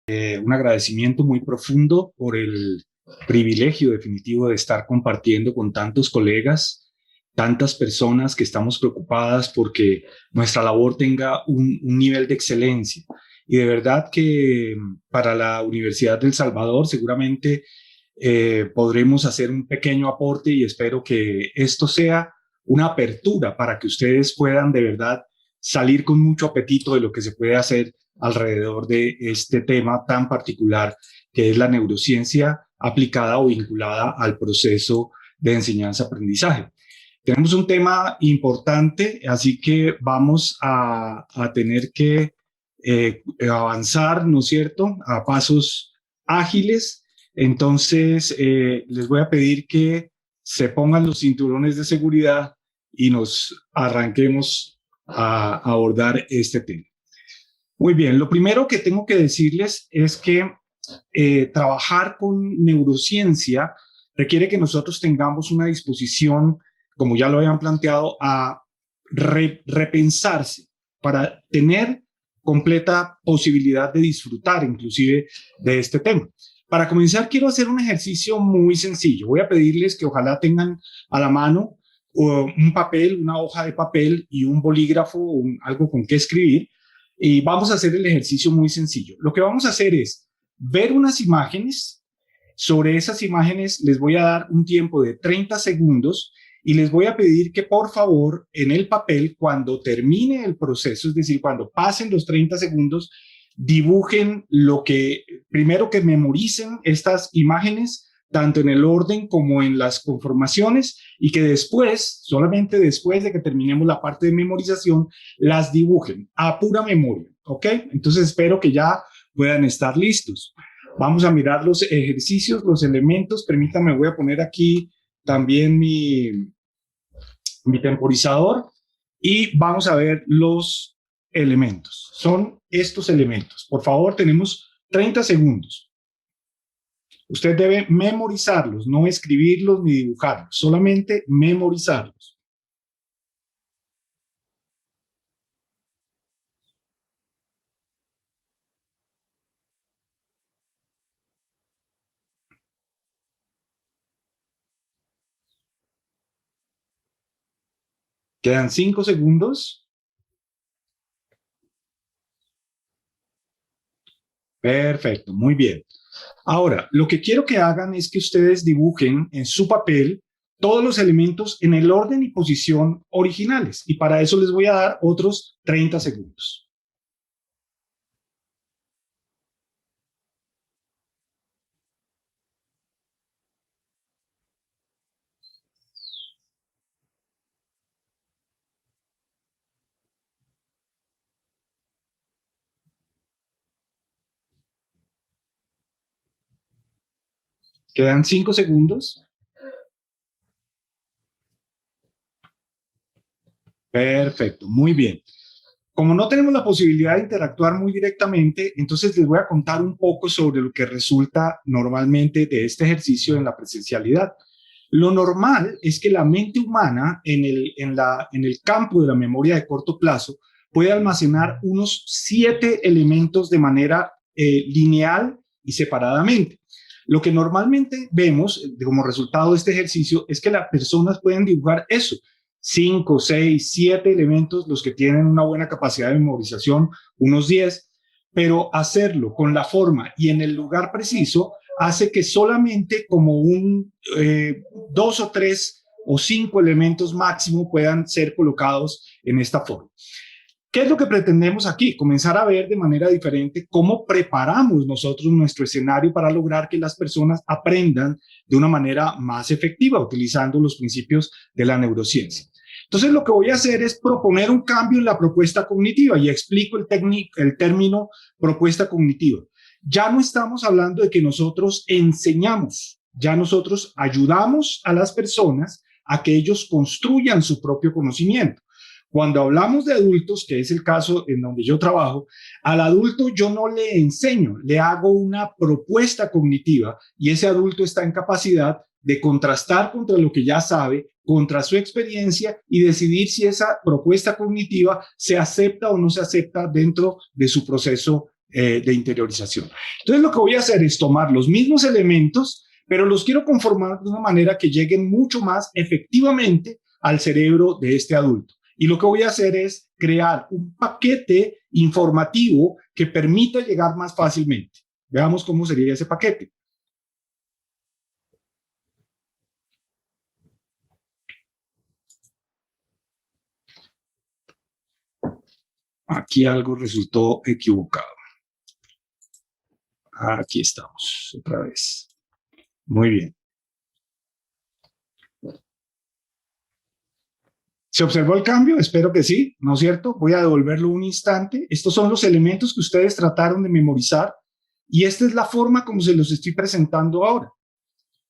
Un agradecimiento muy profundo por el privilegio definitivo de estar compartiendo con tantos colegas, tantas personas que estamos preocupadas porque nuestra labor tenga un nivel de excelencia. Y de verdad que para la Universidad del Salvador seguramente podremos hacer un pequeño aporte y espero que esto sea una apertura para que ustedes puedan de verdad salir con mucho apetito de lo que se puede hacer alrededor de este tema tan particular que es la neurociencia aplicada o vinculada al proceso de enseñanza-aprendizaje. Tenemos un tema importante, así que vamos a tener que avanzar, ¿no es cierto?, a pasos ágiles. Entonces, les voy a pedir que se pongan los cinturones de seguridad y nos arranquemos a abordar este tema. Muy bien, lo primero que tengo que decirles es que trabajar con neurociencia requiere que nosotros tengamos una disposición, como ya lo habían planteado, a repensarse para tener completa posibilidad de disfrutar inclusive de este tema. Para comenzar, quiero hacer un ejercicio muy sencillo. Voy a pedirles que ojalá tengan a la mano un papel, una hoja de papel y un bolígrafo, algo con que escribir. Y vamos a hacer el ejercicio muy sencillo. Lo que vamos a hacer es ver unas imágenes. Sobre esas imágenes les voy a dar un tiempo de 30 segundos y les voy a pedir que por favor en el papel, cuando termine el proceso, es decir, cuando pasen los 30 segundos, dibujen lo que, primero que memoricen estas imágenes, tanto en el orden como en las conformaciones, y que después, solamente después de que terminemos la parte de memorización, las dibujen a pura memoria, ¿ok? Entonces espero que ya puedan estar listos. Vamos a mirar los ejercicios, los elementos. Permítanme, voy a poner aquí también mi temporizador y vamos a ver los elementos. Son estos elementos. Por favor, tenemos 30 segundos. Usted debe memorizarlos, no escribirlos ni dibujarlos, solamente memorizarlos. Quedan 5 segundos. Perfecto, muy bien. Ahora, lo que quiero que hagan es que ustedes dibujen en su papel todos los elementos en el orden y posición originales. Y para eso les voy a dar otros 30 segundos. Quedan 5 segundos. Perfecto, muy bien. Como no tenemos la posibilidad de interactuar muy directamente, entonces les voy a contar un poco sobre lo que resulta normalmente de este ejercicio en la presencialidad. Lo normal es que la mente humana en el campo de la memoria de corto plazo puede almacenar unos 7 elementos de manera lineal y separadamente. Lo que normalmente vemos como resultado de este ejercicio es que las personas pueden dibujar eso, 5, 6, 7 elementos, los que tienen una buena capacidad de memorización, unos 10, pero hacerlo con la forma y en el lugar preciso hace que solamente como 2 o 3 o 5 elementos máximo puedan ser colocados en esta forma. ¿Qué es lo que pretendemos aquí? Comenzar a ver de manera diferente cómo preparamos nosotros nuestro escenario para lograr que las personas aprendan de una manera más efectiva, utilizando los principios de la neurociencia. Entonces, lo que voy a hacer es proponer un cambio en la propuesta cognitiva y explico el término propuesta cognitiva. Ya no estamos hablando de que nosotros enseñamos, ya nosotros ayudamos a las personas a que ellos construyan su propio conocimiento. Cuando hablamos de adultos, que es el caso en donde yo trabajo, al adulto yo no le enseño, le hago una propuesta cognitiva y ese adulto está en capacidad de contrastar contra lo que ya sabe, contra su experiencia y decidir si esa propuesta cognitiva se acepta o no se acepta dentro de su proceso de interiorización. Entonces lo que voy a hacer es tomar los mismos elementos, pero los quiero conformar de una manera que lleguen mucho más efectivamente al cerebro de este adulto. Y lo que voy a hacer es crear un paquete informativo que permita llegar más fácilmente. Veamos cómo sería ese paquete. Aquí algo resultó equivocado. Aquí estamos, otra vez. Muy bien. ¿Se observó el cambio? Espero que sí, ¿no es cierto? Voy a devolverlo un instante. Estos son los elementos que ustedes trataron de memorizar y esta es la forma como se los estoy presentando ahora.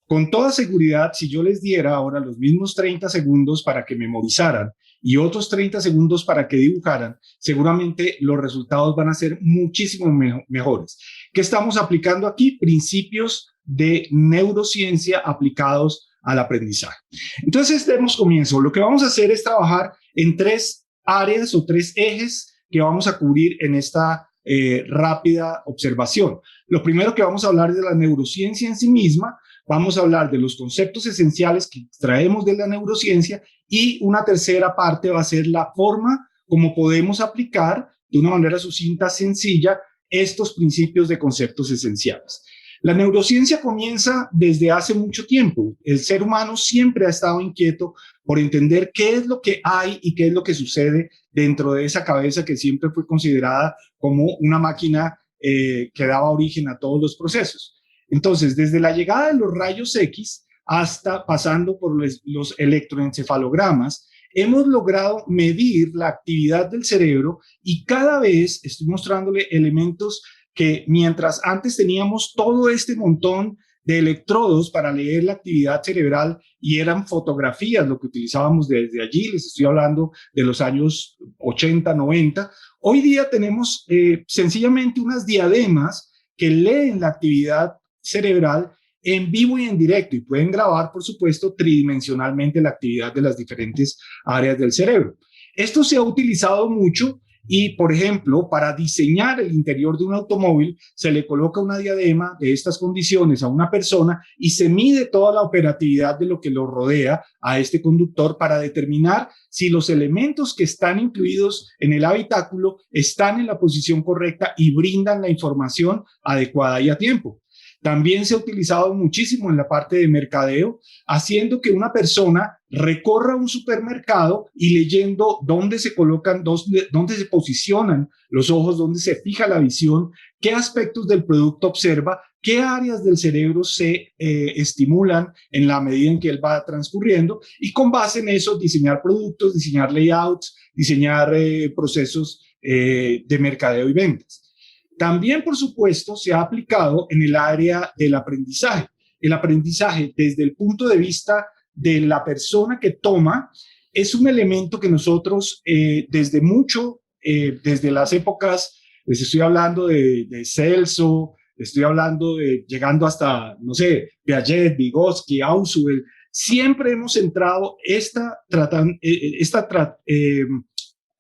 Con toda seguridad, si yo les diera ahora los mismos 30 segundos para que memorizaran y otros 30 segundos para que dibujaran, seguramente los resultados van a ser muchísimo mejores. ¿Qué estamos aplicando aquí? Principios de neurociencia aplicados al aprendizaje. Entonces, demos comienzo. Lo que vamos a hacer es trabajar en 3 áreas o 3 ejes que vamos a cubrir en esta rápida observación. Lo primero que vamos a hablar es de la neurociencia en sí misma. Vamos a hablar de los conceptos esenciales que extraemos de la neurociencia y una tercera parte va a ser la forma como podemos aplicar de una manera sucinta, sencilla, estos principios de conceptos esenciales. La neurociencia comienza desde hace mucho tiempo. El ser humano siempre ha estado inquieto por entender qué es lo que hay y qué es lo que sucede dentro de esa cabeza que siempre fue considerada como una máquina que daba origen a todos los procesos. Entonces, desde la llegada de los rayos X hasta pasando por los electroencefalogramas, hemos logrado medir la actividad del cerebro y cada vez estoy mostrándole elementos que mientras antes teníamos todo este montón de electrodos para leer la actividad cerebral y eran fotografías lo que utilizábamos desde allí, les estoy hablando de los años 80, 90, hoy día tenemos sencillamente unas diademas que leen la actividad cerebral en vivo y en directo y pueden grabar, por supuesto, tridimensionalmente la actividad de las diferentes áreas del cerebro. Esto se ha utilizado mucho y, por ejemplo, para diseñar el interior de un automóvil, se le coloca una diadema de estas condiciones a una persona y se mide toda la operatividad de lo que lo rodea a este conductor para determinar si los elementos que están incluidos en el habitáculo están en la posición correcta y brindan la información adecuada y a tiempo. También se ha utilizado muchísimo en la parte de mercadeo, haciendo que una persona recorra un supermercado y leyendo dónde se colocan, dónde se posicionan los ojos, dónde se fija la visión, qué aspectos del producto observa, qué áreas del cerebro se estimulan en la medida en que él va transcurriendo y con base en eso diseñar productos, diseñar layouts, diseñar procesos de mercadeo y ventas. También, por supuesto, se ha aplicado en el área del aprendizaje. El aprendizaje desde el punto de vista de la persona que toma es un elemento que nosotros desde las épocas, les estoy hablando de Celso, estoy hablando de llegando hasta, no sé, Piaget, Vygotsky, Ausubel, siempre hemos centrado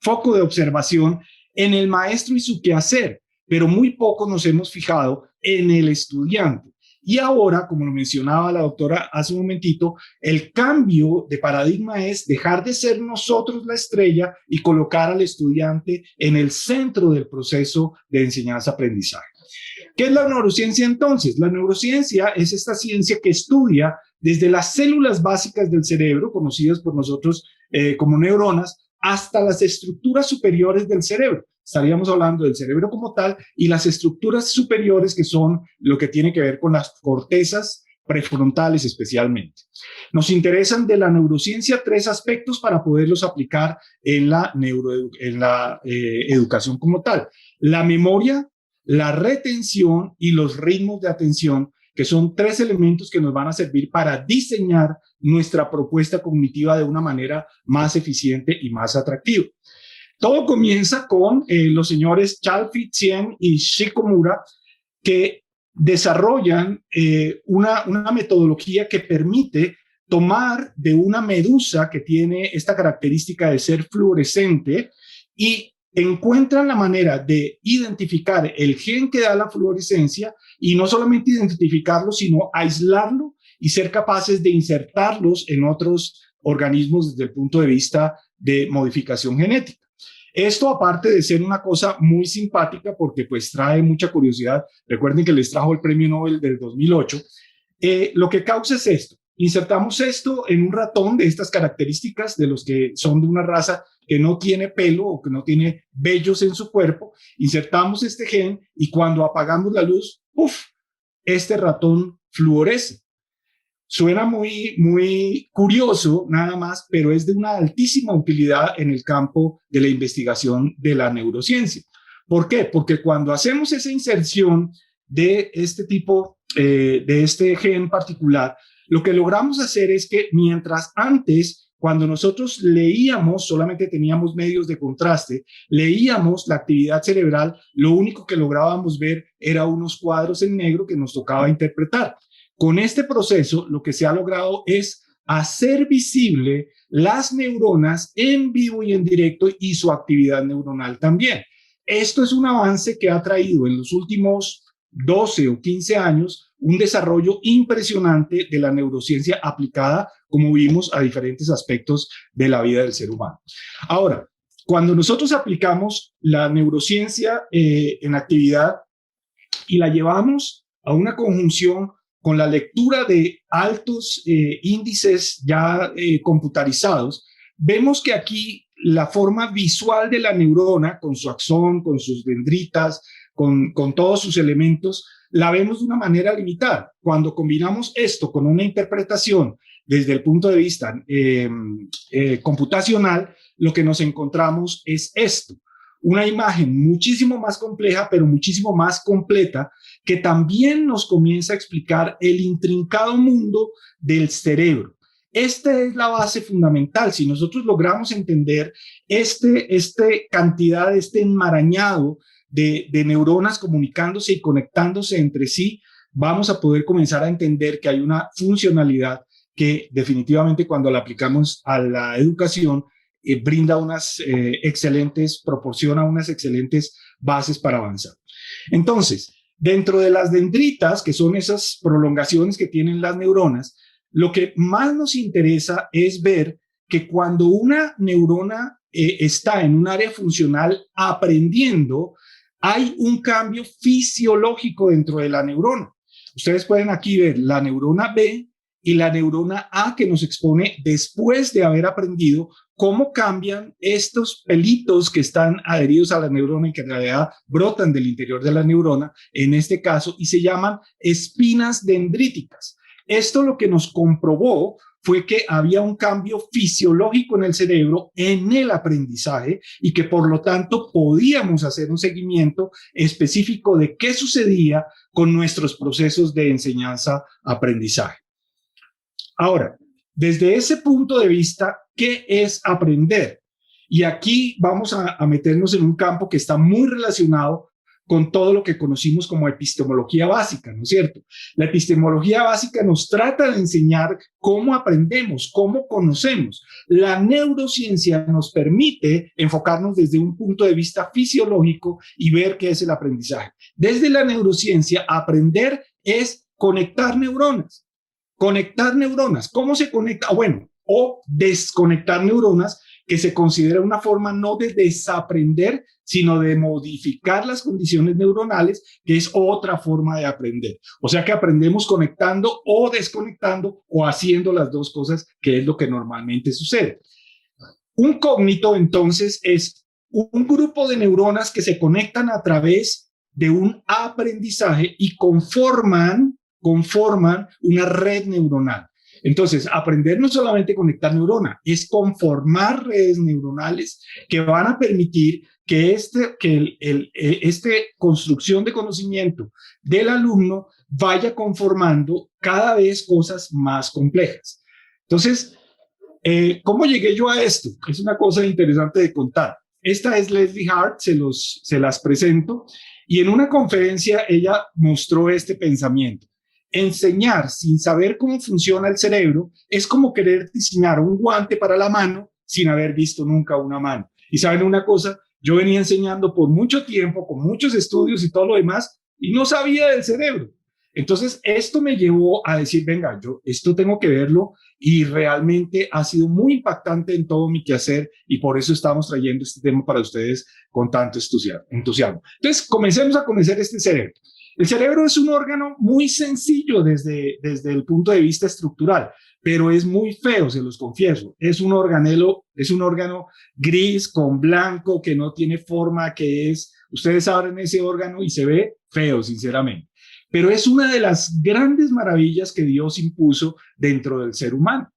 foco de observación en el maestro y su quehacer, pero muy poco nos hemos fijado en el estudiante. Y ahora, como lo mencionaba la doctora hace un momentito, el cambio de paradigma es dejar de ser nosotros la estrella y colocar al estudiante en el centro del proceso de enseñanza-aprendizaje. ¿Qué es la neurociencia entonces? La neurociencia es esta ciencia que estudia desde las células básicas del cerebro, conocidas por nosotros como neuronas, hasta las estructuras superiores del cerebro. Estaríamos hablando del cerebro como tal y las estructuras superiores que son lo que tiene que ver con las cortezas prefrontales especialmente. Nos interesan de la neurociencia 3 aspectos para poderlos aplicar en la educación como tal. La memoria, la retención y los ritmos de atención, que son 3 elementos que nos van a servir para diseñar nuestra propuesta cognitiva de una manera más eficiente y más atractiva. Todo comienza con los señores Chalfie, Tsien y Shikomura, que desarrollan una metodología que permite tomar de una medusa que tiene esta característica de ser fluorescente y encuentran la manera de identificar el gen que da la fluorescencia y no solamente identificarlo, sino aislarlo y ser capaces de insertarlos en otros organismos desde el punto de vista de modificación genética. Esto, aparte de ser una cosa muy simpática, porque pues trae mucha curiosidad, recuerden que les trajo el premio Nobel del 2008, lo que causa es esto. Insertamos esto en un ratón de estas características, de los que son de una raza que no tiene pelo o que no tiene vellos en su cuerpo, insertamos este gen y cuando apagamos la luz, ¡uf!, este ratón fluoresce. Suena muy curioso nada más, pero es de una altísima utilidad en el campo de la investigación de la neurociencia. ¿Por qué? Porque cuando hacemos esa inserción de este tipo, de este gen particular, lo que logramos hacer es que mientras antes, cuando nosotros leíamos, solamente teníamos medios de contraste, leíamos la actividad cerebral, lo único que lográbamos ver era unos cuadros en negro que nos tocaba interpretar. Con este proceso, lo que se ha logrado es hacer visible las neuronas en vivo y en directo y su actividad neuronal también. Esto es un avance que ha traído en los últimos 12 o 15 años un desarrollo impresionante de la neurociencia aplicada, como vimos, a diferentes aspectos de la vida del ser humano. Ahora, cuando nosotros aplicamos la neurociencia en actividad y la llevamos a una conjunción con la lectura de altos índices ya computarizados, vemos que aquí la forma visual de la neurona, con su axón, con sus dendritas, con todos sus elementos, la vemos de una manera limitada. Cuando combinamos esto con una interpretación desde el punto de vista computacional, lo que nos encontramos es esto. Una imagen muchísimo más compleja, pero muchísimo más completa, que también nos comienza a explicar el intrincado mundo del cerebro. Esta es la base fundamental. Si nosotros logramos entender este cantidad, este enmarañado de neuronas comunicándose y conectándose entre sí, vamos a poder comenzar a entender que hay una funcionalidad que definitivamente cuando la aplicamos a la educación brinda proporciona unas excelentes bases para avanzar. Entonces, dentro de las dendritas, que son esas prolongaciones que tienen las neuronas, lo que más nos interesa es ver que cuando una neurona está en un área funcional aprendiendo, hay un cambio fisiológico dentro de la neurona. Ustedes pueden aquí ver la neurona B y la neurona A que nos expone después de haber aprendido cómo cambian estos pelitos que están adheridos a la neurona y que en realidad brotan del interior de la neurona, en este caso, y se llaman espinas dendríticas. Esto lo que nos comprobó fue que había un cambio fisiológico en el cerebro, en el aprendizaje, y que por lo tanto podíamos hacer un seguimiento específico de qué sucedía con nuestros procesos de enseñanza-aprendizaje. Ahora, desde ese punto de vista, ¿qué es aprender? Y aquí vamos a meternos en un campo que está muy relacionado con todo lo que conocimos como epistemología básica, ¿no es cierto? La epistemología básica nos trata de enseñar cómo aprendemos, cómo conocemos. La neurociencia nos permite enfocarnos desde un punto de vista fisiológico y ver qué es el aprendizaje. Desde la neurociencia, aprender es conectar neuronas. Conectar neuronas. ¿Cómo se conecta? Bueno, o desconectar neuronas, que se considera una forma no de desaprender, sino de modificar las condiciones neuronales, que es otra forma de aprender. O sea que aprendemos conectando o desconectando o haciendo las dos cosas, que es lo que normalmente sucede. Un cógnito, entonces, es un grupo de neuronas que se conectan a través de un aprendizaje y conforman una red neuronal. Entonces, aprender no solamente conectar neuronas, es conformar redes neuronales que van a permitir que esta construcción de conocimiento del alumno vaya conformando cada vez cosas más complejas. Entonces, ¿cómo llegué yo a esto? Es una cosa interesante de contar. Esta es Leslie Hart, se las presento, y en una conferencia ella mostró este pensamiento. Enseñar sin saber cómo funciona el cerebro es como querer diseñar un guante para la mano sin haber visto nunca una mano. Y saben una cosa, yo venía enseñando por mucho tiempo, con muchos estudios y todo lo demás, y no sabía del cerebro. Entonces, esto me llevó a decir, venga, yo esto tengo que verlo, y realmente ha sido muy impactante en todo mi quehacer, y por eso estamos trayendo este tema para ustedes con tanto entusiasmo. Entonces, comencemos a conocer este cerebro. El cerebro es un órgano muy sencillo desde el punto de vista estructural, pero es muy feo, se los confieso. Es un órgano gris con blanco que no tiene forma, ustedes abren ese órgano y se ve feo, sinceramente. Pero es una de las grandes maravillas que Dios impuso dentro del ser humano.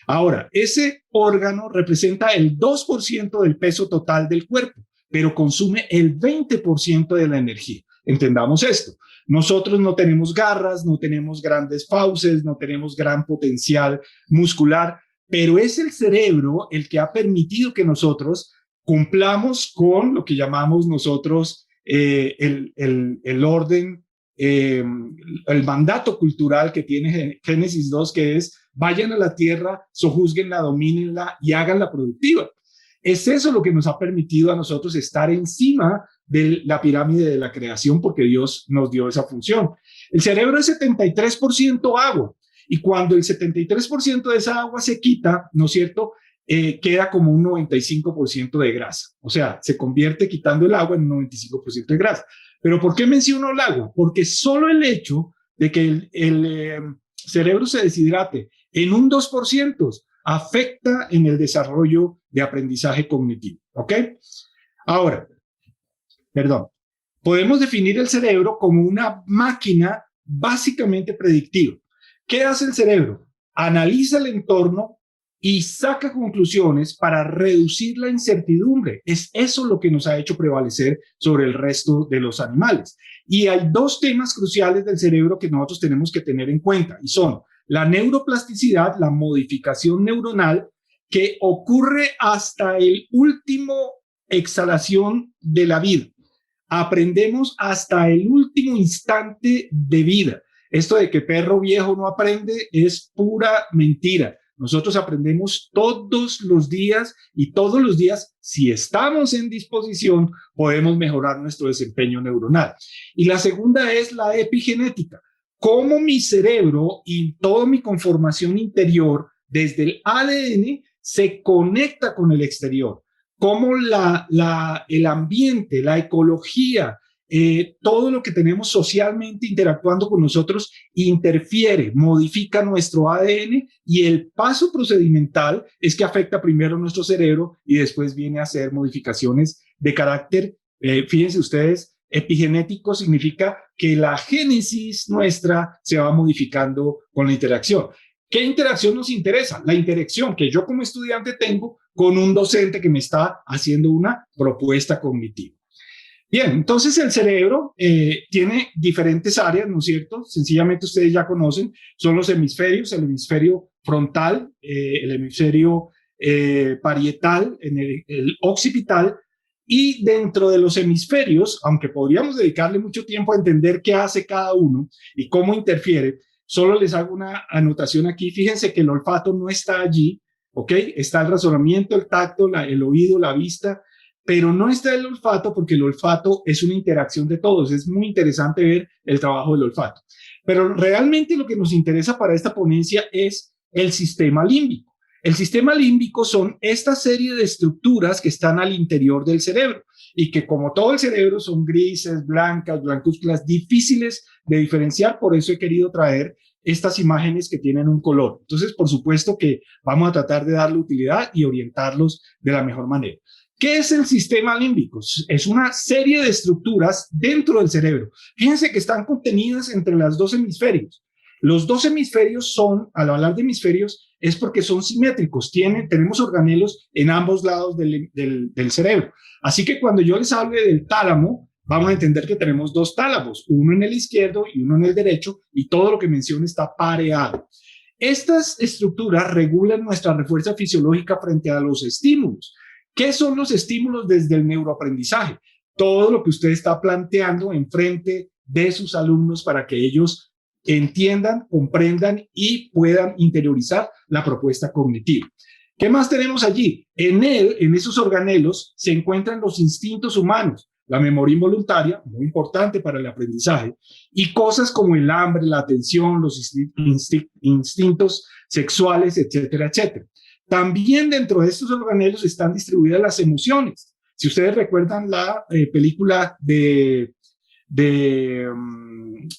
Ahora, ese órgano representa el 2% del peso total del cuerpo, pero consume el 20% de la energía. Entendamos esto. Nosotros no tenemos garras, no tenemos grandes fauces, no tenemos gran potencial muscular, pero es el cerebro el que ha permitido que nosotros cumplamos con lo que llamamos nosotros el orden, el mandato cultural que tiene Génesis 2, que es vayan a la tierra, sojúzguenla, domínenla y háganla productiva. Es eso lo que nos ha permitido a nosotros estar encima de la pirámide de la creación, porque Dios nos dio esa función. El cerebro es 73% agua, y cuando el 73% de esa agua se quita, ¿no es cierto?, queda como un 95% de grasa. O sea, se convierte quitando el agua en un 95% de grasa. Pero ¿por qué menciono el agua? Porque solo el hecho de que el cerebro se deshidrate en un 2% afecta en el desarrollo de aprendizaje cognitivo. ¿Ok? Ahora, podemos definir el cerebro como una máquina básicamente predictiva. ¿Qué hace el cerebro? Analiza el entorno y saca conclusiones para reducir la incertidumbre. Es eso lo que nos ha hecho prevalecer sobre el resto de los animales. Y hay dos temas cruciales del cerebro que nosotros tenemos que tener en cuenta, y son la neuroplasticidad, la modificación neuronal, que ocurre hasta el último exhalación de la vida. Aprendemos hasta el último instante de vida. Esto de que perro viejo no aprende es pura mentira. Nosotros aprendemos todos los días, y todos los días, si estamos en disposición, podemos mejorar nuestro desempeño neuronal. Y la segunda es la epigenética. Cómo mi cerebro y toda mi conformación interior, desde el ADN, se conecta con el exterior. Cómo el ambiente, la ecología, todo lo que tenemos socialmente interactuando con nosotros interfiere, modifica nuestro ADN, y el paso procedimental es que afecta primero nuestro cerebro y después viene a hacer modificaciones de carácter, fíjense ustedes, epigenético. Significa que la génesis nuestra se va modificando con la interacción. ¿Qué interacción nos interesa? La interacción que yo como estudiante tengo con un docente que me está haciendo una propuesta cognitiva. Bien, entonces el cerebro tiene diferentes áreas, ¿no es cierto? Sencillamente ustedes ya conocen, son los hemisferios, el hemisferio frontal, el hemisferio parietal, el occipital, y dentro de los hemisferios, aunque podríamos dedicarle mucho tiempo a entender qué hace cada uno y cómo interfiere, solo les hago una anotación aquí. Fíjense que el olfato no está allí, ¿ok? Está el razonamiento, el tacto, el oído, la vista, pero no está el olfato, porque el olfato es una interacción de todos. Es muy interesante ver el trabajo del olfato. Pero realmente lo que nos interesa para esta ponencia es el sistema límbico. El sistema límbico son esta serie de estructuras que están al interior del cerebro, y que, como todo el cerebro, son grises, blancas, blancuzclas, difíciles de diferenciar. Por eso he querido traer estas imágenes que tienen un color. Entonces, por supuesto que vamos a tratar de darle utilidad y orientarlos de la mejor manera. ¿Qué es el sistema límbico? Es una serie de estructuras dentro del cerebro. Fíjense que están contenidas entre los dos hemisferios. Los dos hemisferios son, al hablar de hemisferios, es porque son simétricos. Tenemos organelos en ambos lados del cerebro. Así que cuando yo les hable del tálamo, vamos a entender que tenemos dos tálamos, uno en el izquierdo y uno en el derecho, y todo lo que menciono está pareado. Estas estructuras regulan nuestra respuesta fisiológica frente a los estímulos. ¿Qué son los estímulos desde el neuroaprendizaje? Todo lo que usted está planteando en frente de sus alumnos para que ellos entiendan, comprendan y puedan interiorizar la propuesta cognitiva. ¿Qué más tenemos allí? En él, en esos organelos, se encuentran los instintos humanos, la memoria involuntaria, muy importante para el aprendizaje, y cosas como el hambre, la atención, los instintos sexuales, etcétera, etcétera. También dentro de estos organelos están distribuidas las emociones. Si ustedes recuerdan la película de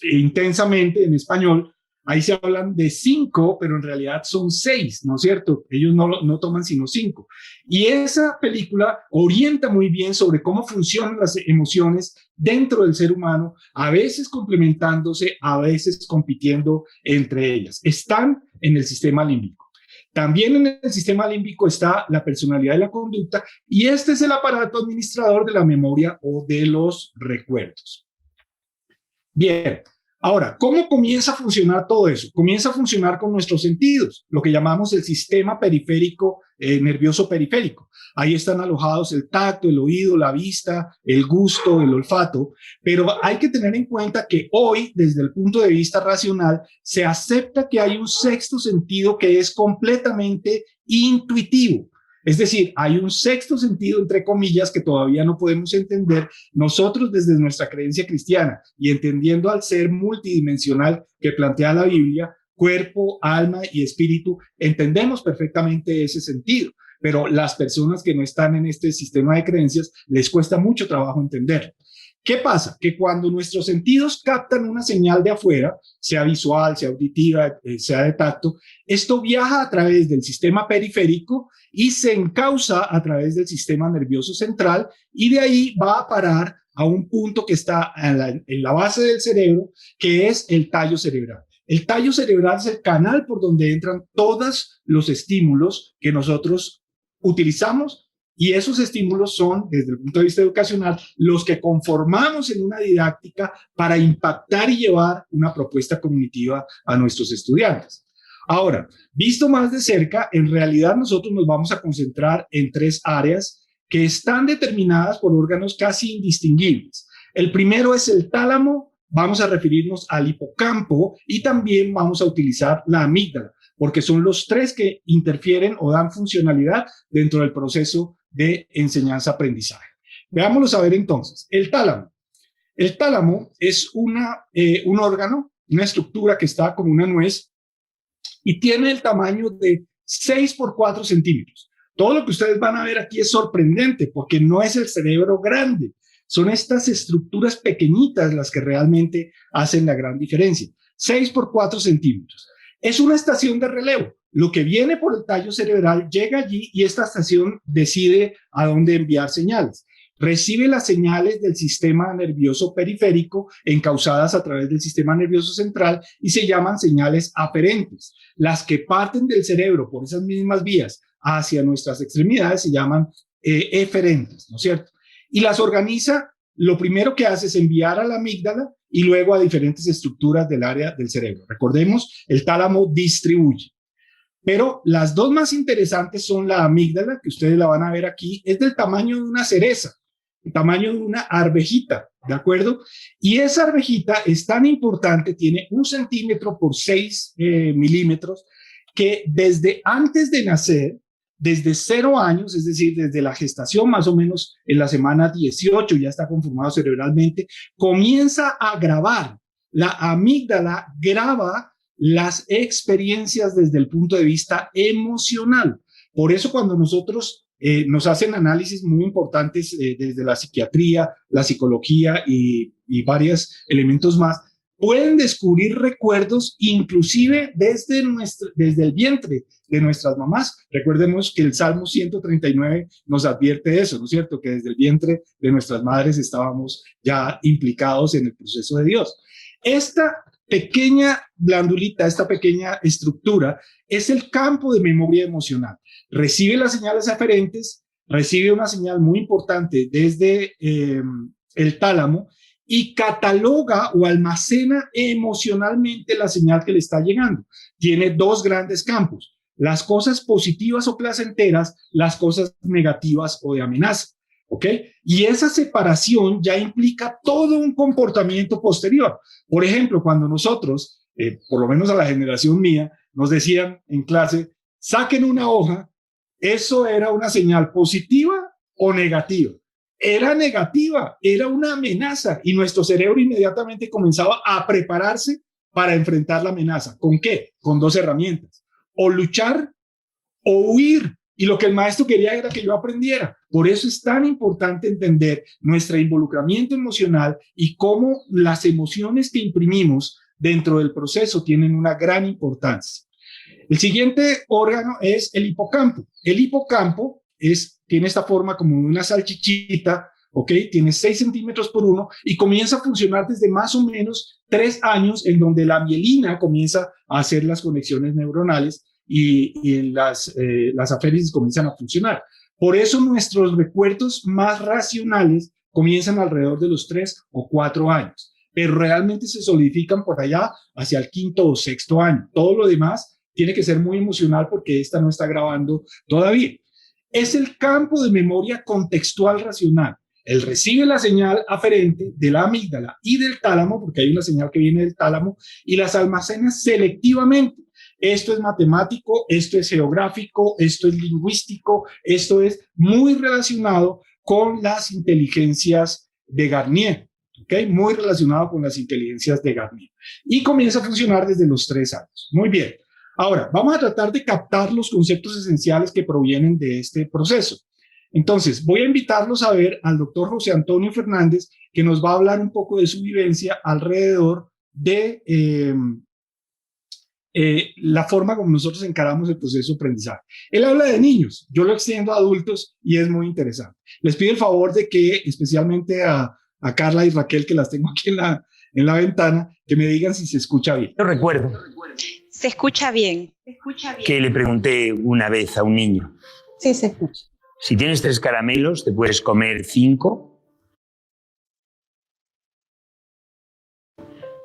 Intensamente en español, ahí se hablan de 5, pero en realidad son 6, ¿no es cierto? Ellos no toman sino 5. Y esa película orienta muy bien sobre cómo funcionan las emociones dentro del ser humano, a veces complementándose, a veces compitiendo entre ellas. Están en el sistema límbico. También en el sistema límbico está la personalidad y la conducta, y este es el aparato administrador de la memoria o de los recuerdos. Bien, ahora, ¿cómo comienza a funcionar todo eso? Comienza a funcionar con nuestros sentidos, lo que llamamos el sistema periférico, nervioso periférico. Ahí están alojados el tacto, el oído, la vista, el gusto, el olfato, pero hay que tener en cuenta que hoy, desde el punto de vista racional, se acepta que hay un sexto sentido que es completamente intuitivo. Es decir, hay un sexto sentido, entre comillas, que todavía no podemos entender nosotros desde nuestra creencia cristiana y entendiendo al ser multidimensional que plantea la Biblia, cuerpo, alma y espíritu, entendemos perfectamente ese sentido. Pero las personas que no están en este sistema de creencias les cuesta mucho trabajo entender. ¿Qué pasa? Que cuando nuestros sentidos captan una señal de afuera, sea visual, sea auditiva, sea de tacto, esto viaja a través del sistema periférico y se encausa a través del sistema nervioso central y de ahí va a parar a un punto que está en la base del cerebro, que es el tallo cerebral. El tallo cerebral es el canal por donde entran todos los estímulos que nosotros utilizamos, y esos estímulos son, desde el punto de vista educacional, los que conformamos en una didáctica para impactar y llevar una propuesta cognitiva a nuestros estudiantes. Ahora, visto más de cerca, en realidad nosotros nos vamos a concentrar en 3 áreas que están determinadas por órganos casi indistinguibles. El primero es el tálamo, vamos a referirnos al hipocampo y también vamos a utilizar la amígdala, porque son los 3 que interfieren o dan funcionalidad dentro del proceso de enseñanza-aprendizaje. Veámoslo a ver entonces. El tálamo. El tálamo es un órgano, una estructura que está como una nuez y tiene el tamaño de 6 por 4 centímetros. Todo lo que ustedes van a ver aquí es sorprendente porque no es el cerebro grande. Son estas estructuras pequeñitas las que realmente hacen la gran diferencia. 6 por 4 centímetros. Es una estación de relevo. Lo que viene por el tallo cerebral llega allí y esta estación decide a dónde enviar señales. Recibe las señales del sistema nervioso periférico encausadas a través del sistema nervioso central y se llaman señales aferentes. Las que parten del cerebro por esas mismas vías hacia nuestras extremidades se llaman eferentes, ¿no es cierto? Y las organiza, lo primero que hace es enviar a la amígdala y luego a diferentes estructuras del área del cerebro. Recordemos, el tálamo distribuye. Pero las 2 más interesantes son la amígdala, que ustedes la van a ver aquí, es del tamaño de una cereza, el tamaño de una arvejita, ¿de acuerdo? Y esa arvejita es tan importante, tiene 1 centímetro por 6 milímetros, que desde antes de nacer, desde 0 años, es decir, desde la gestación más o menos en la semana 18, ya está conformado cerebralmente, comienza a grabar. La amígdala graba las experiencias desde el punto de vista emocional. Por eso cuando nosotros nos hacen análisis muy importantes desde la psiquiatría, la psicología y varios elementos más, pueden descubrir recuerdos inclusive desde el vientre de nuestras mamás. Recordemos que el Salmo 139 nos advierte eso, ¿no es cierto? Que desde el vientre de nuestras madres estábamos ya implicados en el proceso de Dios. Esta pequeña glandulita, esta pequeña estructura, es el campo de memoria emocional. Recibe las señales aferentes, recibe una señal muy importante desde el tálamo y cataloga o almacena emocionalmente la señal que le está llegando. Tiene 2 grandes campos: las cosas positivas o placenteras, las cosas negativas o de amenaza. ¿Ok? Y esa separación ya implica todo un comportamiento posterior. Por ejemplo, cuando nosotros, por lo menos a la generación mía, nos decían en clase, saquen una hoja ¿Eso era una señal positiva o negativa? Era negativa, era una amenaza y nuestro cerebro inmediatamente comenzaba a prepararse para enfrentar la amenaza. ¿Con qué? Con dos herramientas: o luchar o huir. Y lo que el maestro quería era que yo aprendiera. Por eso es tan importante entender nuestro involucramiento emocional y cómo las emociones que imprimimos dentro del proceso tienen una gran importancia. El siguiente órgano es el hipocampo. El hipocampo tiene esta forma como una salchichita, ¿ok? Tiene 6 centímetros por 1 y comienza a funcionar desde más o menos 3 años, en donde la mielina comienza a hacer las conexiones neuronales y las aféresis comienzan a funcionar. Por eso nuestros recuerdos más racionales comienzan alrededor de los 3 o 4 años, pero realmente se solidifican por allá hacia el quinto o sexto año. Todo lo demás tiene que ser muy emocional porque esta no está grabando todavía. Es el campo de memoria contextual racional. Él recibe la señal aferente de la amígdala y del tálamo, porque hay una señal que viene del tálamo, y las almacena selectivamente. Esto es matemático, esto es geográfico, esto es lingüístico, esto es muy relacionado con las inteligencias de Garnier, ¿ok? Muy relacionado con las inteligencias de Garnier. Y comienza a funcionar desde los 3 años. Muy bien. Ahora, vamos a tratar de captar los conceptos esenciales que provienen de este proceso. Entonces, voy a invitarlos a ver al doctor José Antonio Fernández, que nos va a hablar un poco de su vivencia alrededor de la forma como nosotros encaramos el proceso de aprendizaje. Él habla de niños, yo lo extiendo a adultos y es muy interesante. Les pido el favor de que, especialmente a Carla y Raquel, que las tengo aquí en la ventana, que me digan si se escucha bien. Yo recuerdo. Se escucha bien. Se escucha bien. Que le pregunté una vez a un niño. Sí, se escucha. Si tienes 3 caramelos, ¿te puedes comer 5?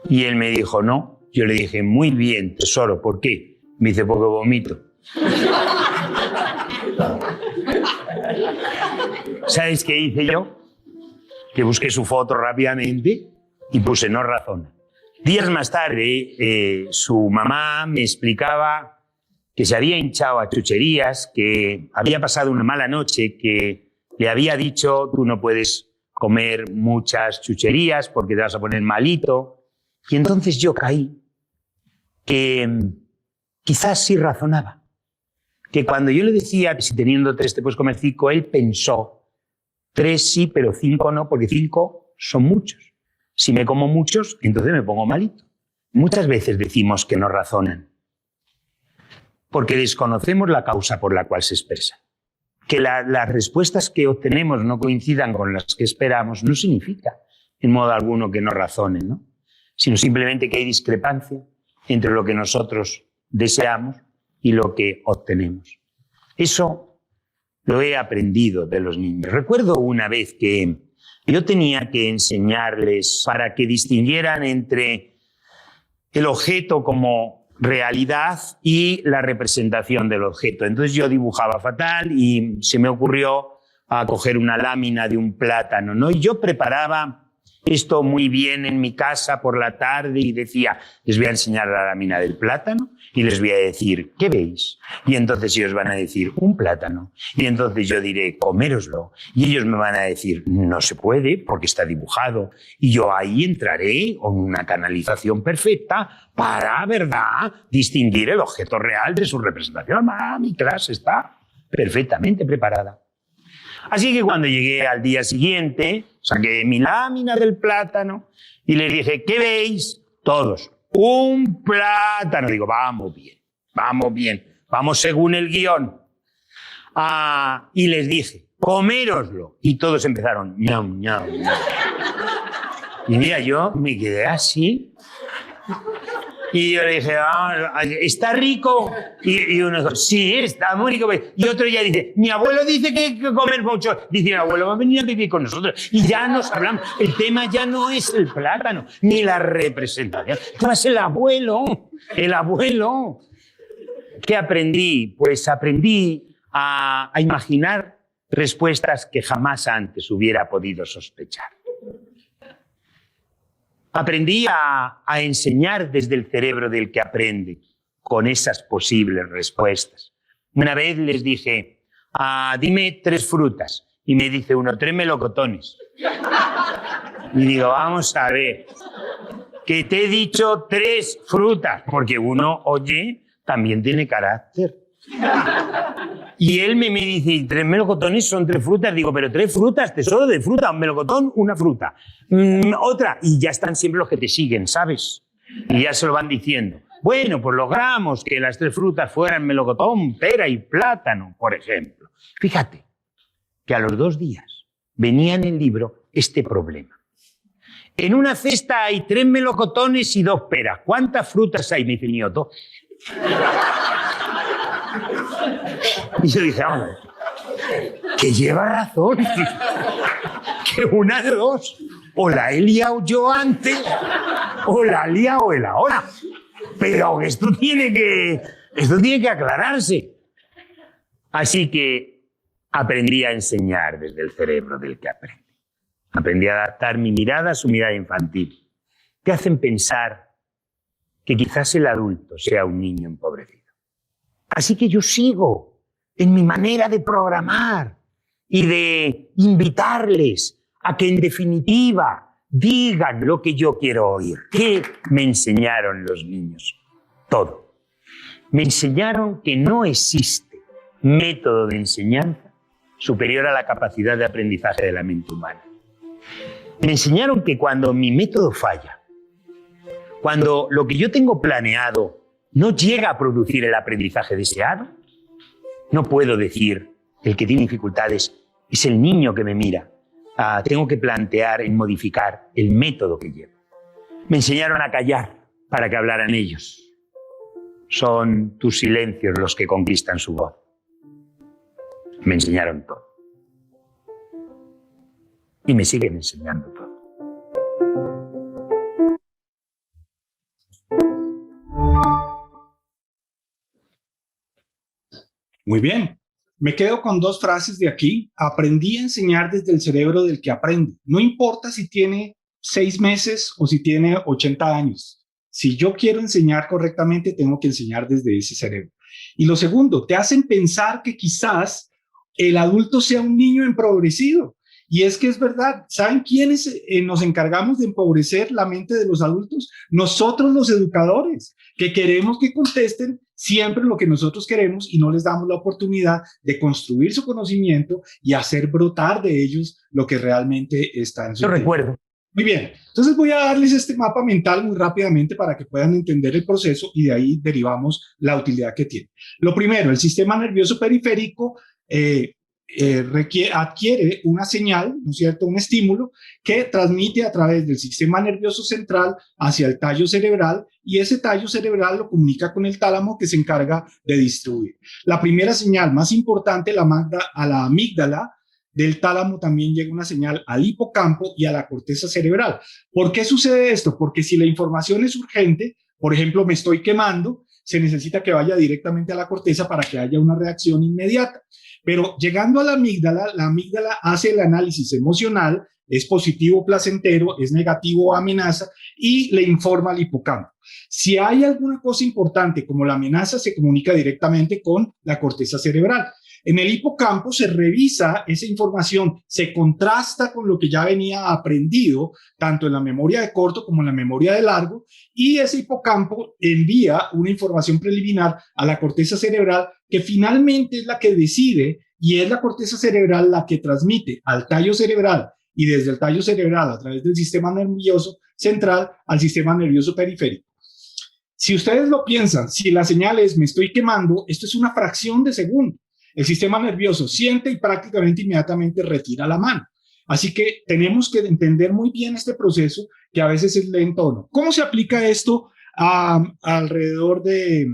Y él me dijo, no. Yo le dije, muy bien, tesoro, ¿por qué? Me dice, porque vomito. ¿Sabes qué hice yo? Que busqué su foto rápidamente y puse no razona. Días más tarde, su mamá me explicaba que se había hinchado a chucherías, que había pasado una mala noche, que le había dicho, tú no puedes comer muchas chucherías porque te vas a poner malito. Y entonces yo caí que quizás sí razonaba. Que cuando yo le decía que si teniendo 3 te puedes comer 5, él pensó 3 sí, pero 5 no, porque 5 son muchos. Si me como muchos, entonces me pongo malito. Muchas veces decimos que no razonan, porque desconocemos la causa por la cual se expresa. Que las respuestas que obtenemos no coincidan con las que esperamos no significa en modo alguno que no razonen, ¿no? Sino simplemente que hay discrepancia entre lo que nosotros deseamos y lo que obtenemos. Eso lo he aprendido de los niños. Recuerdo una vez que yo tenía que enseñarles para que distinguieran entre el objeto como realidad y la representación del objeto. Entonces yo dibujaba fatal y se me ocurrió a coger una lámina de un plátano, ¿no? Y yo preparaba esto muy bien en mi casa por la tarde y decía, les voy a enseñar la lámina del plátano y les voy a decir, ¿qué veis? Y entonces ellos van a decir, un plátano. Y entonces yo diré, coméroslo. Y ellos me van a decir, no se puede porque está dibujado. Y yo ahí entraré con una canalización perfecta para, ¿verdad?, distinguir el objeto real de su representación. Mi clase está perfectamente preparada. Así que cuando llegué al día siguiente, saqué mi lámina del plátano y les dije, ¿qué veis? Todos, un plátano. Digo, vamos bien, vamos según el guión. Y les dije, coméroslo. Y todos empezaron, ñam, ñam, ñam. Y mira, yo me quedé así. Y yo le dije, ¿está rico? Y uno dijo, sí, está muy rico. Y otro ya dice, mi abuelo dice que comer mucho. Dice, mi abuelo va a venir a vivir con nosotros. Y ya nos hablamos. El tema ya no es el plátano, ni la representación. El tema es el abuelo. El abuelo. ¿Qué aprendí? Pues aprendí a imaginar respuestas que jamás antes hubiera podido sospechar. Aprendí a enseñar desde el cerebro del que aprende, con esas posibles respuestas. Una vez les dije, dime 3 frutas. Y me dice uno, 3 melocotones. Y digo, vamos a ver, que te he dicho 3 frutas, porque uno, oye, también tiene carácter. Y él me dice, 3 melocotones son 3 frutas. Digo, pero 3 frutas, tesoro de fruta, un melocotón, una fruta. Otra. Y ya están siempre los que te siguen, ¿sabes? Y ya se lo van diciendo. Bueno, pues logramos que las 3 frutas fueran melocotón, pera y plátano, por ejemplo. Fíjate que a los 2 días venía en el libro este problema. En una cesta hay 3 melocotones y 2 peras. ¿Cuántas frutas hay? Me dice el nieto. Y yo dije, hombre, que lleva razón. Que una de 2. O la he liado yo antes, o la ha liado él ahora. Pero esto tiene que aclararse. Así que aprendí a enseñar desde el cerebro del que aprende. Aprendí a adaptar mi mirada a su mirada infantil. Te hacen pensar que quizás el adulto sea un niño empobrecido. Así que yo sigo en mi manera de programar y de invitarles a que en definitiva digan lo que yo quiero oír. ¿Qué me enseñaron los niños? Todo. Me enseñaron que no existe método de enseñanza superior a la capacidad de aprendizaje de la mente humana. Me enseñaron que cuando mi método falla, cuando lo que yo tengo planeado no llega a producir el aprendizaje deseado, no puedo decir el que tiene dificultades es el niño que me mira. Tengo que plantear en modificar el método que llevo. Me enseñaron a callar para que hablaran ellos. Son tus silencios los que conquistan su voz. Me enseñaron todo. Y me siguen enseñando todo. Muy bien. Me quedo con 2 frases de aquí. Aprendí a enseñar desde el cerebro del que aprende. No importa si tiene 6 meses o si tiene 80 años. Si yo quiero enseñar correctamente, tengo que enseñar desde ese cerebro. Y lo segundo, te hacen pensar que quizás el adulto sea un niño empobrecido. Y es que es verdad. ¿Saben quiénes nos encargamos de empobrecer la mente de los adultos? Nosotros, los educadores, que queremos que contesten siempre lo que nosotros queremos y no les damos la oportunidad de construir su conocimiento y hacer brotar de ellos lo que realmente está en su Yo recuerdo. Muy bien, entonces voy a darles este mapa mental muy rápidamente para que puedan entender el proceso y de ahí derivamos la utilidad que tiene. Lo primero, el sistema nervioso periférico adquiere una señal, ¿no es cierto?, un estímulo que transmite a través del sistema nervioso central hacia el tallo cerebral y ese tallo cerebral lo comunica con el tálamo que se encarga de distribuir. La primera señal más importante, a la amígdala, del tálamo también llega una señal al hipocampo y a la corteza cerebral. ¿Por qué sucede esto? Porque si la información es urgente, por ejemplo, me estoy quemando, se necesita que vaya directamente a la corteza para que haya una reacción inmediata. Pero llegando a la amígdala hace el análisis emocional, es positivo, placentero, es negativo, amenaza, y le informa al hipocampo. Si hay alguna cosa importante como la amenaza, se comunica directamente con la corteza cerebral. En el hipocampo se revisa esa información, se contrasta con lo que ya venía aprendido, tanto en la memoria de corto como en la memoria de largo, y ese hipocampo envía una información preliminar a la corteza cerebral, que finalmente es la que decide, y es la corteza cerebral la que transmite al tallo cerebral, y desde el tallo cerebral a través del sistema nervioso central al sistema nervioso periférico. Si ustedes lo piensan, si la señal es me estoy quemando, esto es una fracción de segundo. El sistema nervioso siente y prácticamente inmediatamente retira la mano. Así que tenemos que entender muy bien este proceso que a veces es lento o no. ¿Cómo se aplica esto alrededor de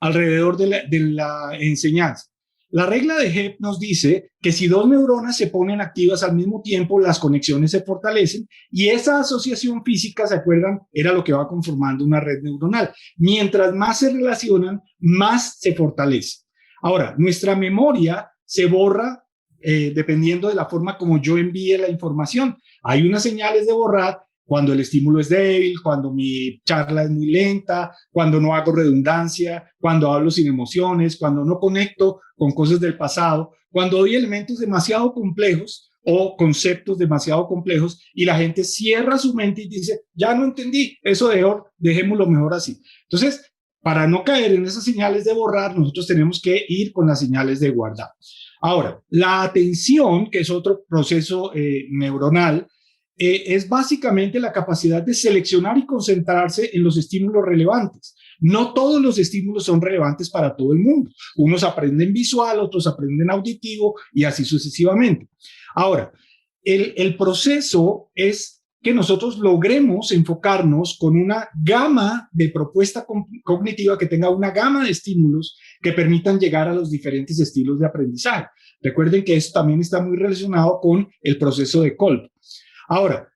la enseñanza? La regla de Hebb nos dice que si 2 neuronas se ponen activas al mismo tiempo, las conexiones se fortalecen y esa asociación física, ¿se acuerdan? Era lo que va conformando una red neuronal. Mientras más se relacionan, más se fortalece. Ahora, nuestra memoria se borra dependiendo de la forma como yo envíe la información. Hay unas señales de borrar cuando el estímulo es débil, cuando mi charla es muy lenta, cuando no hago redundancia, cuando hablo sin emociones, cuando no conecto con cosas del pasado, cuando doy elementos demasiado complejos o conceptos demasiado complejos y la gente cierra su mente y dice, ya no entendí, eso dejémoslo mejor así. Entonces, para no caer en esas señales de borrar, nosotros tenemos que ir con las señales de guardar. Ahora, la atención, que es otro proceso neuronal, es básicamente la capacidad de seleccionar y concentrarse en los estímulos relevantes. No todos los estímulos son relevantes para todo el mundo. Unos aprenden visual, otros aprenden auditivo y así sucesivamente. Ahora, el proceso es que nosotros logremos enfocarnos con una gama de propuesta cognitiva que tenga una gama de estímulos que permitan llegar a los diferentes estilos de aprendizaje. Recuerden que esto también está muy relacionado con el proceso de Kolb. Ahora,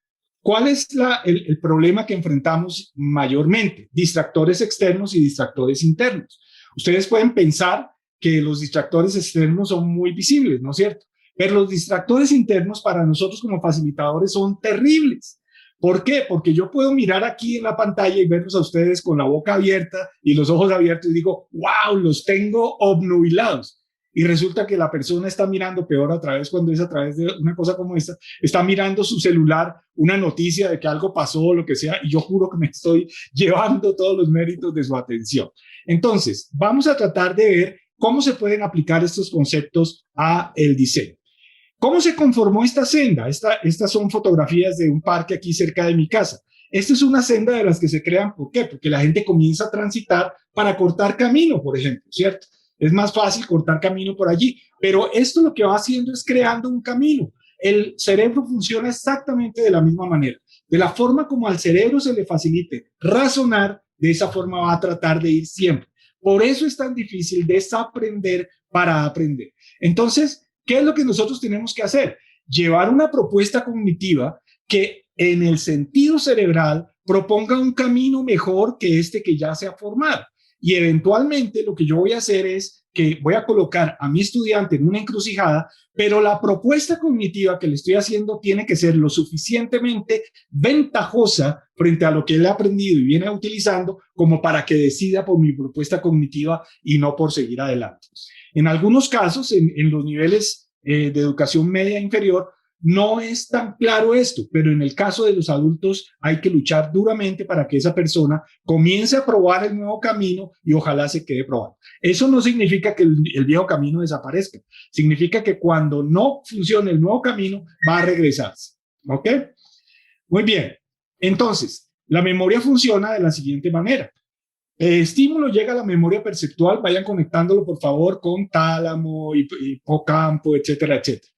¿cuál es el problema que enfrentamos mayormente? Distractores externos y distractores internos. Ustedes pueden pensar que los distractores externos son muy visibles, ¿no es cierto? Pero los distractores internos para nosotros como facilitadores son terribles. ¿Por qué? Porque yo puedo mirar aquí en la pantalla y verlos a ustedes con la boca abierta y los ojos abiertos y digo, wow, los tengo obnubilados. Y resulta que la persona está mirando peor a través, cuando es a través de una cosa como esta, está mirando su celular, una noticia de que algo pasó o lo que sea, y yo juro que me estoy llevando todos los méritos de su atención. Entonces, vamos a tratar de ver cómo se pueden aplicar estos conceptos a el diseño. ¿Cómo se conformó esta senda? Estas son fotografías de un parque aquí cerca de mi casa. Esta es una senda de las que se crean, ¿por qué? Porque la gente comienza a transitar para cortar camino, por ejemplo, ¿cierto? Es más fácil cortar camino por allí, pero esto lo que va haciendo es creando un camino. El cerebro funciona exactamente de la misma manera. De la forma como al cerebro se le facilite razonar, de esa forma va a tratar de ir siempre. Por eso es tan difícil desaprender para aprender. Entonces, ¿qué es lo que nosotros tenemos que hacer? Llevar una propuesta cognitiva que en el sentido cerebral proponga un camino mejor que este que ya se ha formado. Y eventualmente lo que yo voy a hacer es que voy a colocar a mi estudiante en una encrucijada, pero la propuesta cognitiva que le estoy haciendo tiene que ser lo suficientemente ventajosa frente a lo que él ha aprendido y viene utilizando como para que decida por mi propuesta cognitiva y no por seguir adelante. En algunos casos, en los niveles de educación media inferior, no es tan claro esto, pero en el caso de los adultos hay que luchar duramente para que esa persona comience a probar el nuevo camino y ojalá se quede probando. Eso no significa que el viejo camino desaparezca, significa que cuando no funcione el nuevo camino va a regresarse. ¿Ok? Muy bien. Entonces, la memoria funciona de la siguiente manera. El estímulo llega a la memoria perceptual, vayan conectándolo por favor con tálamo, hipocampo, etcétera, etcétera.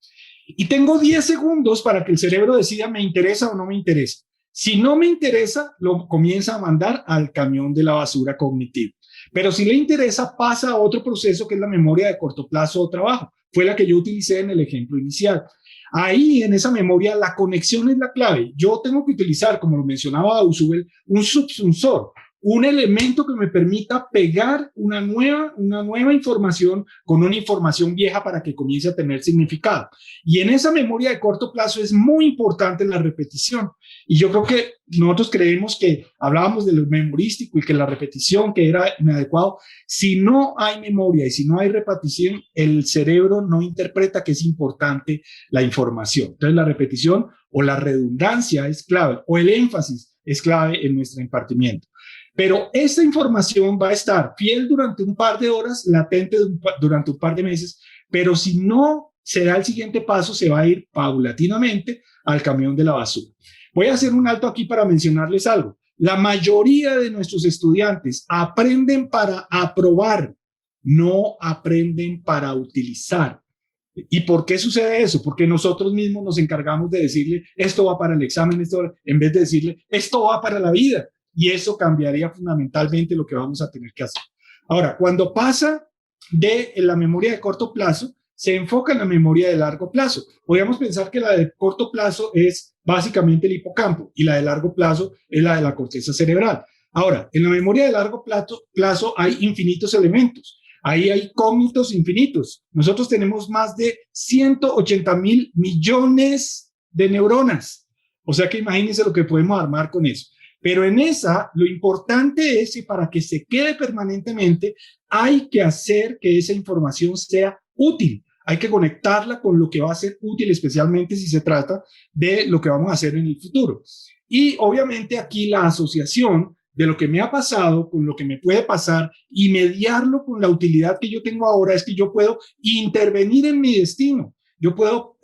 Y tengo 10 segundos para que el cerebro decida me interesa o no me interesa. Si no me interesa, lo comienza a mandar al camión de la basura cognitiva. Pero si le interesa, pasa a otro proceso que es la memoria de corto plazo o trabajo. Fue la que yo utilicé en el ejemplo inicial. Ahí, en esa memoria, la conexión es la clave. Yo tengo que utilizar, como lo mencionaba Ausubel, un subsunsor, un elemento que me permita pegar una nueva información con una información vieja para que comience a tener significado. Y en esa memoria de corto plazo es muy importante la repetición. Y yo creo que nosotros creemos que hablábamos de lo memorístico y que la repetición que era inadecuado. Si no hay memoria y si no hay repetición, el cerebro no interpreta que es importante la información. Entonces la repetición o la redundancia es clave o el énfasis es clave en nuestro impartimiento. Pero esta información va a estar fiel durante un par de horas, latente durante un par de meses, pero si no se da el siguiente paso, se va a ir paulatinamente al camión de la basura. Voy a hacer un alto aquí para mencionarles algo. La mayoría de nuestros estudiantes aprenden para aprobar, no aprenden para utilizar. ¿Y por qué sucede eso? Porque nosotros mismos nos encargamos de decirle, esto va para el examen, en vez de decirle, esto va para la vida. Y eso cambiaría fundamentalmente lo que vamos a tener que hacer. Ahora, cuando pasa de la memoria de corto plazo, se enfoca en la memoria de largo plazo. Podríamos pensar que la de corto plazo es básicamente el hipocampo y la de largo plazo es la de la corteza cerebral. Ahora, en la memoria de largo plazo hay infinitos elementos. Ahí hay cógnitos infinitos. Nosotros tenemos más de 180,000 millones de neuronas. O sea que imagínense lo que podemos armar con eso. Pero en esa, lo importante es que para que se quede permanentemente, hay que hacer que esa información sea útil. Hay que conectarla con lo que va a ser útil, especialmente si se trata de lo que vamos a hacer en el futuro. Y obviamente aquí la asociación de lo que me ha pasado con lo que me puede pasar y mediarlo con la utilidad que yo tengo ahora es que yo puedo intervenir en mi destino. Yo puedo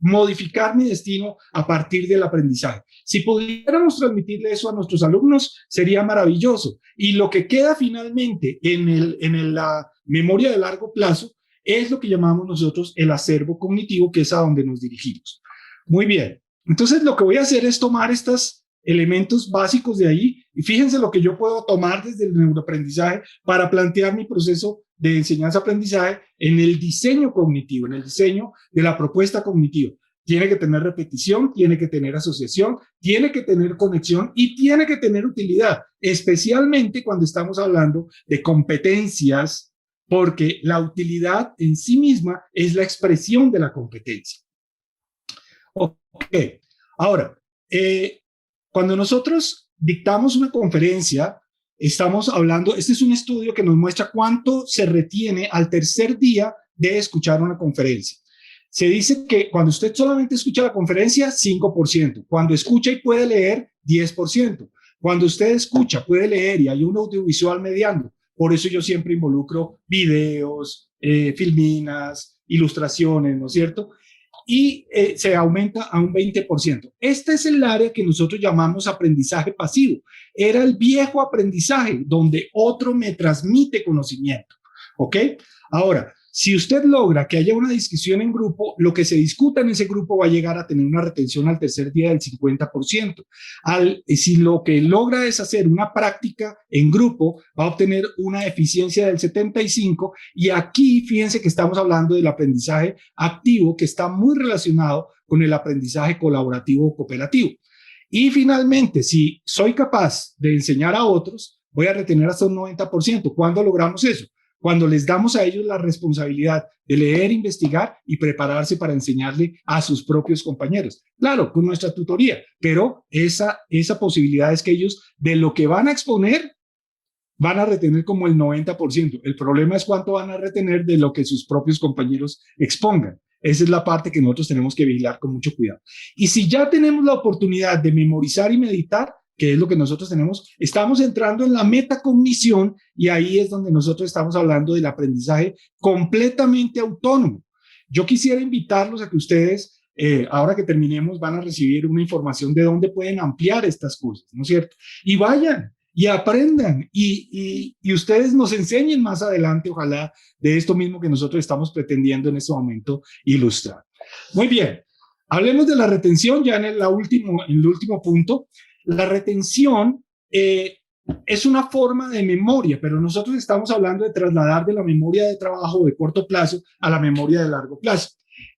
modificar mi destino a partir del aprendizaje. Si pudiéramos transmitirle eso a nuestros alumnos, sería maravilloso. Y lo que queda finalmente en la memoria de largo plazo es lo que llamamos nosotros el acervo cognitivo, que es a donde nos dirigimos. Muy bien. Entonces, lo que voy a hacer es tomar estos elementos básicos de ahí y fíjense lo que yo puedo tomar desde el neuroaprendizaje para plantear mi proceso de enseñanza-aprendizaje en el diseño cognitivo, en el diseño de la propuesta cognitiva. Tiene que tener repetición, tiene que tener asociación, tiene que tener conexión y tiene que tener utilidad, especialmente cuando estamos hablando de competencias, porque la utilidad en sí misma es la expresión de la competencia. Ok, ahora, cuando nosotros dictamos una conferencia, estamos hablando, este es un estudio que nos muestra cuánto se retiene al tercer día de escuchar una conferencia. Se dice que cuando usted solamente escucha la conferencia, 5%. Cuando escucha y puede leer, 10%. Cuando usted escucha, puede leer y hay un audiovisual mediando. Por eso yo siempre involucro videos, filminas, ilustraciones, ¿no es cierto? Y se aumenta a un 20%. Este es el área que nosotros llamamos aprendizaje pasivo. Era el viejo aprendizaje donde otro me transmite conocimiento. ¿Ok? Ahora, si usted logra que haya una discusión en grupo, lo que se discuta en ese grupo va a llegar a tener una retención al tercer día del 50%. Si lo que logra es hacer una práctica en grupo, va a obtener una eficiencia del 75%. Y aquí, fíjense que estamos hablando del aprendizaje activo, que está muy relacionado con el aprendizaje colaborativo o cooperativo. Y finalmente, si soy capaz de enseñar a otros, voy a retener hasta un 90%. ¿Cuándo logramos eso? Cuando les damos a ellos la responsabilidad de leer, investigar y prepararse para enseñarle a sus propios compañeros. Claro, con nuestra tutoría, pero esa posibilidad es que ellos de lo que van a exponer van a retener como el 90%. El problema es cuánto van a retener de lo que sus propios compañeros expongan. Esa es la parte que nosotros tenemos que vigilar con mucho cuidado. Y si ya tenemos la oportunidad de memorizar y meditar, que es lo que nosotros tenemos, estamos entrando en la metacognición y ahí es donde nosotros estamos hablando del aprendizaje completamente autónomo. Yo quisiera invitarlos a que ustedes, ahora que terminemos, van a recibir una información de dónde pueden ampliar estas cosas, ¿no es cierto? Y vayan y aprendan y ustedes nos enseñen más adelante, ojalá, de esto mismo que nosotros estamos pretendiendo en este momento ilustrar. Muy bien, hablemos de la retención ya en el último punto. La retención es una forma de memoria, pero nosotros estamos hablando de trasladar de la memoria de trabajo de corto plazo a la memoria de largo plazo.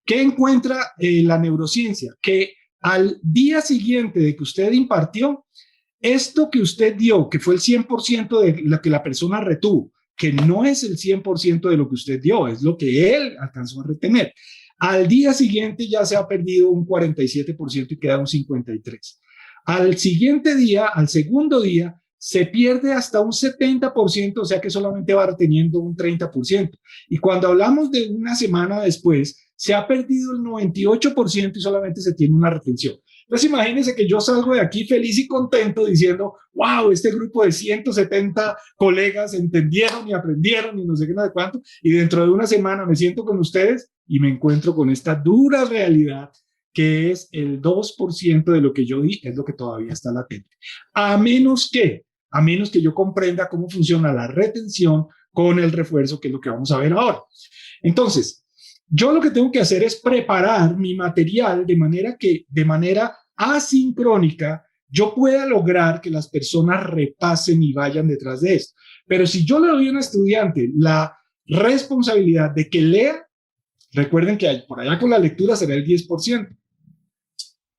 ¿Qué encuentra la neurociencia? Que al día siguiente de que usted impartió, esto que usted dio, que fue el 100% de lo que la persona retuvo, que no es el 100% de lo que usted dio, es lo que él alcanzó a retener. Al día siguiente ya se ha perdido un 47% y queda un 53%. Al siguiente día, al segundo día, se pierde hasta un 70%, o sea que solamente va reteniendo un 30%. Y cuando hablamos de una semana después, se ha perdido el 98% y solamente se tiene una retención. Entonces imagínense que yo salgo de aquí feliz y contento diciendo, wow, este grupo de 170 colegas entendieron y aprendieron y no sé qué, no sé cuánto, y dentro de una semana me siento con ustedes y me encuentro con esta dura realidad que es el 2% de lo que yo di, es lo que todavía está latente. A menos que yo comprenda cómo funciona la retención con el refuerzo, que es lo que vamos a ver ahora. Entonces, yo lo que tengo que hacer es preparar mi material de manera que, de manera asincrónica, yo pueda lograr que las personas repasen y vayan detrás de esto. Pero si yo le doy a un estudiante la responsabilidad de que lea, recuerden que por allá con la lectura será el 10%.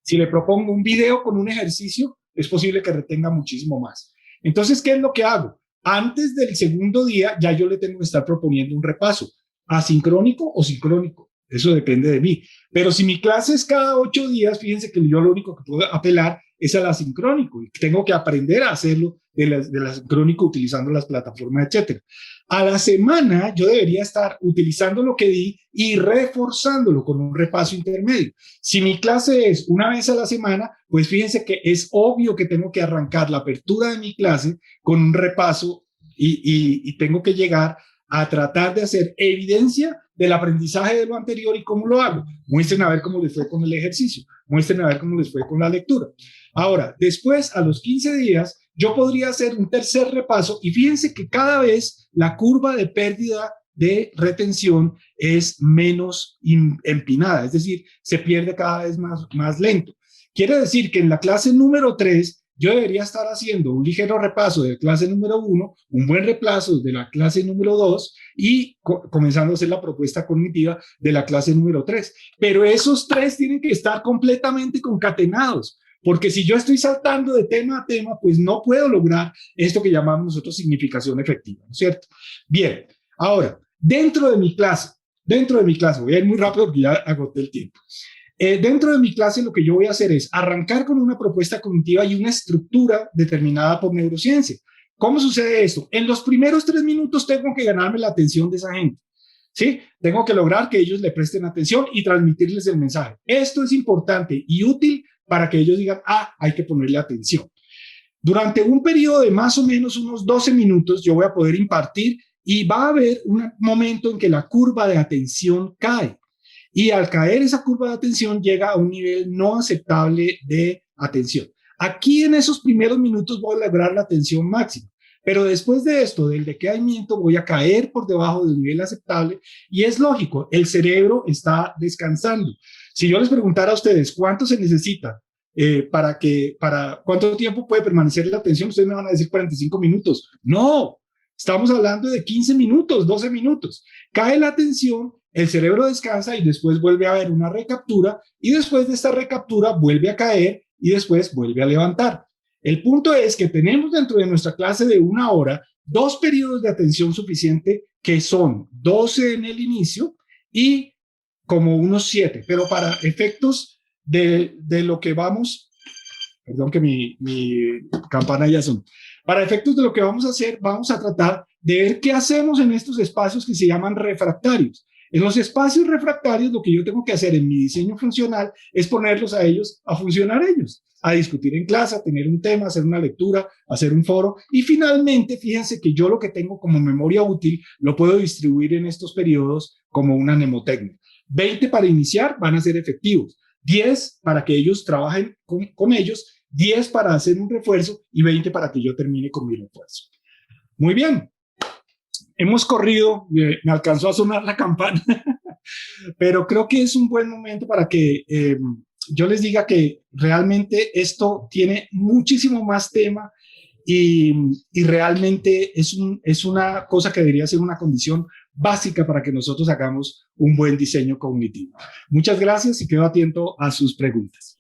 Si le propongo un video con un ejercicio, es posible que retenga muchísimo más. Entonces, ¿qué es lo que hago? Antes del segundo día, ya yo le tengo que estar proponiendo un repaso, asincrónico o sincrónico. eso depende de mí. Pero si mi clase es cada 8 días, fíjense que yo lo único que puedo apelar es al asincrónico y tengo que aprender a hacerlo del asincrónico utilizando las plataformas, etcétera. A la semana yo debería estar utilizando lo que di y reforzándolo con un repaso intermedio. Si mi clase es una vez a la semana, pues fíjense que es obvio que tengo que arrancar la apertura de mi clase con un repaso y tengo que llegar a tratar de hacer evidencia del aprendizaje de lo anterior y cómo lo hago. Muestren a ver cómo les fue con el ejercicio, muestren a ver cómo les fue con la lectura. Ahora, después, a los 15 días, yo podría hacer un tercer repaso y fíjense que cada vez la curva de pérdida de retención es menos empinada, es decir, se pierde cada vez más lento. Quiere decir que en la clase número 3 yo debería estar haciendo un ligero repaso de la clase número 1, un buen repaso de la clase número 2 y comenzando a hacer la propuesta cognitiva de la clase número 3. Pero esos 3 tienen que estar completamente concatenados, porque si yo estoy saltando de tema a tema, pues no puedo lograr esto que llamamos nosotros significación efectiva, ¿no es cierto? Bien, ahora, dentro de mi clase, voy a ir muy rápido porque ya agoté el tiempo. Dentro de mi clase lo que yo voy a hacer es arrancar con una propuesta cognitiva y una estructura determinada por neurociencia. ¿Cómo sucede esto? En los primeros 3 minutos tengo que ganarme la atención de esa gente, ¿sí? Tengo que lograr que ellos le presten atención y transmitirles el mensaje. Esto es importante y útil para que ellos digan, hay que ponerle atención. Durante un periodo de más o menos unos 12 minutos yo voy a poder impartir y va a haber un momento en que la curva de atención cae. Y al caer esa curva de atención llega a un nivel no aceptable de atención. Aquí en esos primeros minutos voy a lograr la atención máxima, pero después de esto, del decaimiento, voy a caer por debajo del nivel aceptable y es lógico, el cerebro está descansando. Si yo les preguntara a ustedes cuánto se necesita para cuánto tiempo puede permanecer la atención, ustedes me van a decir 45 minutos. No, estamos hablando de 15 minutos, 12 minutos. Cae la atención, el cerebro descansa y después vuelve a haber una recaptura y después de esta recaptura vuelve a caer y después vuelve a levantar. El punto es que tenemos dentro de nuestra clase de 1 hora 2 periodos de atención suficiente que son 12 en el inicio y como unos 7, pero para efectos de lo que vamos, perdón que mi campana ya son, para efectos de lo que vamos a hacer, vamos a tratar de ver qué hacemos en estos espacios que se llaman refractarios. En los espacios refractarios, lo que yo tengo que hacer en mi diseño funcional es ponerlos a ellos, a funcionar ellos, a discutir en clase, a tener un tema, hacer una lectura, hacer un foro. Y finalmente, fíjense que yo lo que tengo como memoria útil lo puedo distribuir en estos periodos como una mnemotecnia. 20 para iniciar van a ser efectivos, 10 para que ellos trabajen con ellos, 10 para hacer un refuerzo y 20 para que yo termine con mi refuerzo. Muy bien. Hemos corrido, me alcanzó a sonar la campana, pero creo que es un buen momento para que yo les diga que realmente esto tiene muchísimo más tema y realmente es una cosa que debería ser una condición básica para que nosotros hagamos un buen diseño cognitivo. Muchas gracias y quedo atento a sus preguntas.